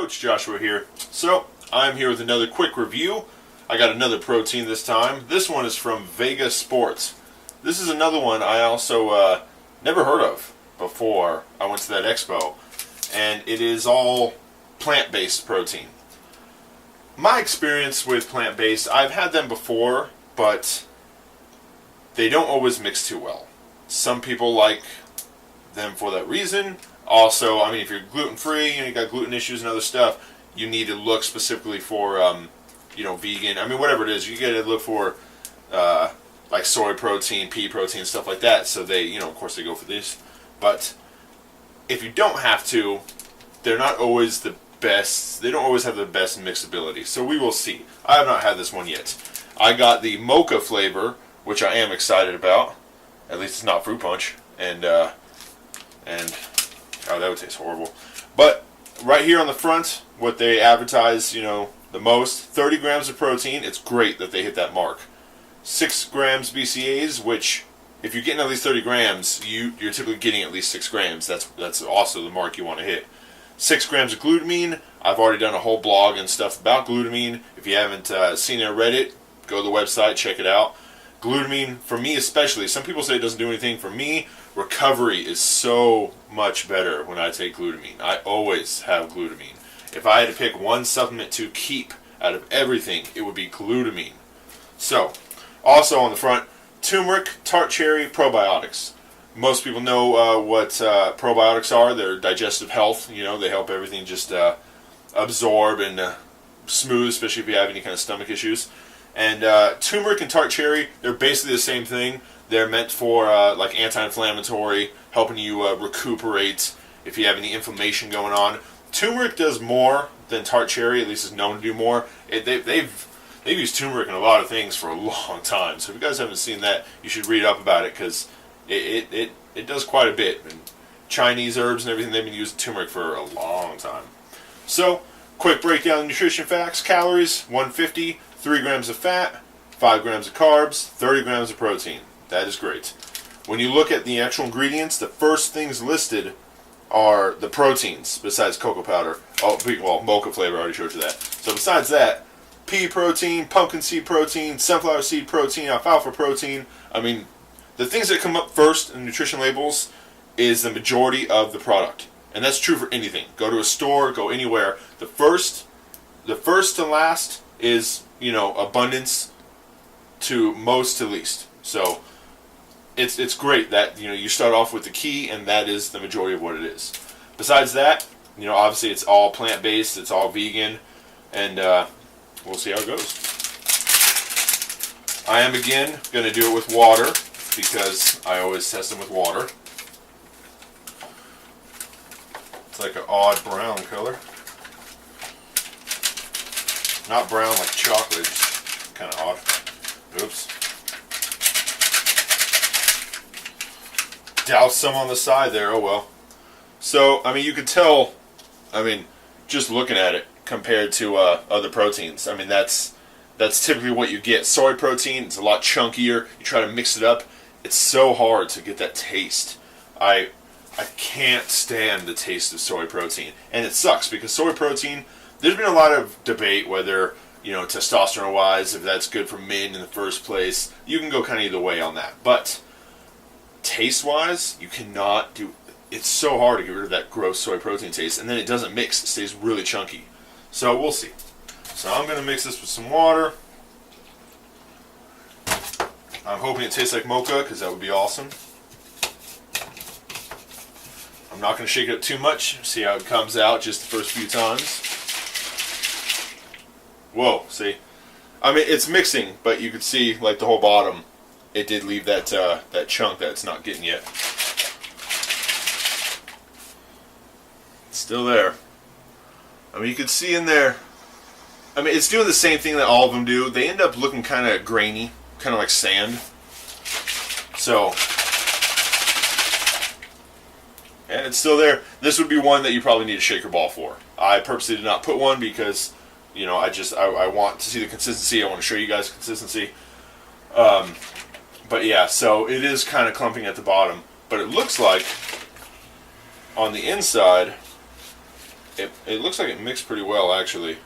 Coach Joshua here. So, I'm here with another quick review. I got another protein this time. This one is from Vega Sport. This is another one I also never heard of before I went to that expo. And it is all plant-based protein. My experience with plant-based, I've had them before, but they don't always mix too well. Some people like them for that reason. Also, I mean, if you're gluten-free and you got gluten issues and other stuff, you need to look specifically for, vegan. I mean, whatever it is, you got to look for like soy protein, pea protein, stuff like that. So they, of course, they go for this. But if you don't have to, they're not always the best. They don't always have the best mixability. So we will see. I have not had this one yet. I got the mocha flavor, which I am excited about. At least it's not fruit punch. And oh, that would taste horrible. But right here on the front, what they advertise, the most, 30 grams of protein. It's great that they hit that mark. 6 grams BCAAs, which if you're getting at least 30 grams, you're typically getting at least 6 grams. That's also the mark you want to hit. 6 grams of glutamine. I've already done a whole blog and stuff about glutamine. If you haven't seen it or read it, go to the website, check it out. Glutamine, for me especially, some people say it doesn't do anything. For me, recovery is so much better when I take glutamine. I always have glutamine. If I had to pick one supplement to keep out of everything, it would be glutamine. So, also on the front, turmeric, tart cherry, probiotics. Most people know what probiotics are. They're digestive health. They help everything just absorb and smooth, especially if you have any kind of stomach issues. And turmeric and tart cherry, they're basically the same thing. They're meant for like anti-inflammatory, helping you recuperate if you have any inflammation going on. Turmeric does more than tart cherry, at least is known to do more. They've used turmeric in a lot of things for a long time. So if you guys haven't seen that, you should read up about it because it does quite a bit. And Chinese herbs and everything, they've been using turmeric for a long time. So, quick breakdown of nutrition facts. Calories, 150, 3 grams of fat, 5 grams of carbs, 30 grams of protein. That is great. When you look at the actual ingredients, the first things listed are the proteins, besides cocoa powder. Oh, well, mocha flavor, I already showed you that. So besides that, pea protein, pumpkin seed protein, sunflower seed protein, alfalfa protein. I mean, the things that come up first in nutrition labels is the majority of the product. And that's true for anything. Go to a store, go anywhere. The first to last is, abundance to most to least. So it's great that you start off with the key, and that is the majority of what it is. Besides that, obviously it's all plant-based, it's all vegan, and we'll see how it goes. I am again going to do it with water because I always test them with water. It's like an odd brown color. Not brown like chocolate, just kind of odd. Oops. Douse some on the side there, oh well. So, you could tell, just looking at it compared to other proteins. That's typically what you get. Soy protein, it's a lot chunkier. You try to mix it up. It's so hard to get that taste. I can't stand the taste of soy protein. And it sucks because soy protein, there's been a lot of debate whether, testosterone-wise, if that's good for men in the first place. You can go kind of either way on that. But taste-wise, you cannot do... It's so hard to get rid of that gross soy protein taste. And then it doesn't mix. It stays really chunky. So we'll see. So I'm going to mix this with some water. I'm hoping it tastes like mocha because that would be awesome. I'm not going to shake it up too much. See how it comes out just the first few times. Whoa, see? It's mixing, but you can see like the whole bottom. It did leave that that chunk that it's not getting yet. It's still there. You can see in there. It's doing the same thing that all of them do. They end up looking kind of grainy, kind of like sand. So, and it's still there. This would be one that you probably need a shaker ball for. I purposely did not put one because, I want to see the consistency. I want to show you guys consistency. But yeah, so it is kind of clumping at the bottom. But it looks like on the inside, it looks like it mixed pretty well, actually.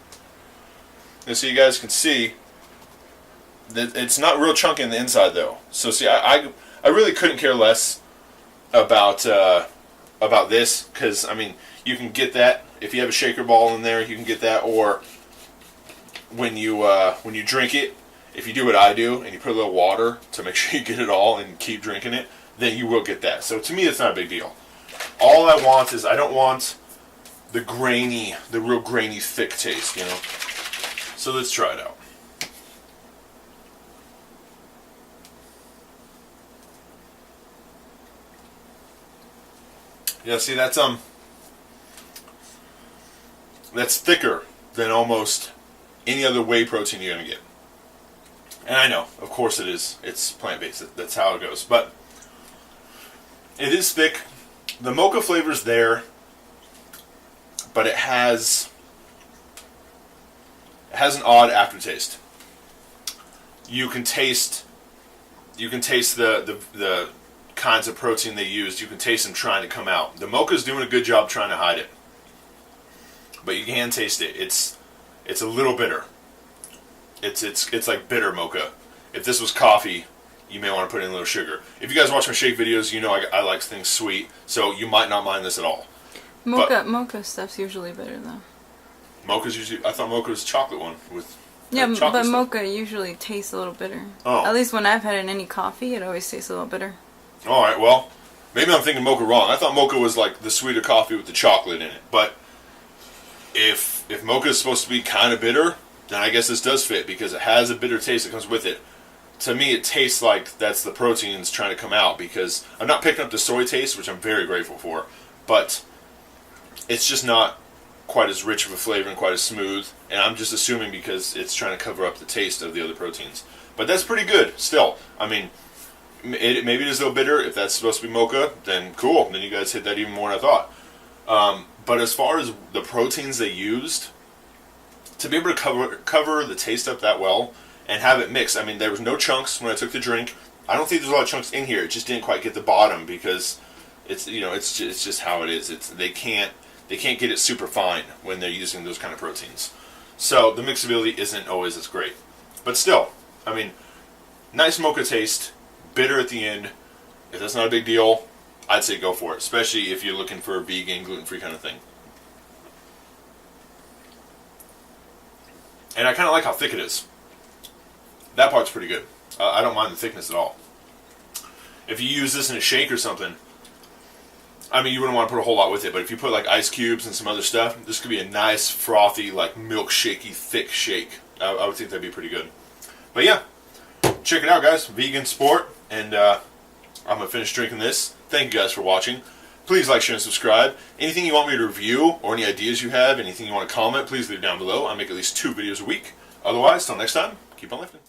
And so you guys can see that it's not real chunky on the inside, though. So see, I really couldn't care less about this, because I mean, you can get that if you have a shaker ball in there. You can get that, or when you drink it, if you do what I do and you put a little water to make sure you get it all and keep drinking it, then you will get that. So to me, it's not a big deal. All I want is, I don't want the real grainy, thick taste, you know. So let's try it out. Yeah, see, that's thicker than almost any other whey protein you're gonna get. And I know, of course it is. It's plant-based. That's how it goes. But it is thick. The mocha flavor's there, but it has an odd aftertaste. You can taste the kinds of protein they used. You can taste them trying to come out. The mocha's doing a good job trying to hide it, but you can taste it. It's a little bitter. It's like bitter mocha. If this was coffee, you may want to put in a little sugar. If you guys watch my shake videos, you know I like things sweet, so you might not mind this at all. Mocha stuff's usually bitter though. Mocha's usually, I thought mocha was the chocolate one with. Yeah, but stuff. mocha usually tastes a little bitter. Oh. At least when I've had it in any coffee, it always tastes a little bitter. All right, well, maybe I'm thinking mocha wrong. I thought mocha was like the sweeter coffee with the chocolate in it. But if mocha is supposed to be kind of bitter, then I guess this does fit, because it has a bitter taste that comes with it. To me, it tastes like that's the proteins trying to come out, because I'm not picking up the soy taste, which I'm very grateful for, but it's just not quite as rich of a flavor and quite as smooth, and I'm just assuming because it's trying to cover up the taste of the other proteins. But that's pretty good still. I mean, maybe it is a little bitter. If that's supposed to be mocha, then cool. Then you guys hit that even more than I thought. But as far as the proteins they used, to be able to cover the taste up that well and have it mixed, I mean, there was no chunks when I took the drink. I don't think there's a lot of chunks in here. It just didn't quite get the bottom, because it's just how it is. They can't get it super fine when they're using those kind of proteins. So the mixability isn't always as great. But still, I mean, nice mocha taste, bitter at the end. If that's not a big deal, I'd say go for it, especially if you're looking for a vegan, gluten-free kind of thing. And I kind of like how thick it is. That part's pretty good. I don't mind the thickness at all. If you use this in a shake or something, I mean, you wouldn't want to put a whole lot with it, but if you put like ice cubes and some other stuff, this could be a nice, frothy, like milkshakey, thick shake. I would think that'd be pretty good. But yeah, check it out, guys. Vegan Sport, and I'm going to finish drinking this. Thank you guys for watching. Please like, share, and subscribe. Anything you want me to review, or any ideas you have, anything you want to comment, please leave it down below. I make at least 2 videos a week. Otherwise, till next time, keep on lifting.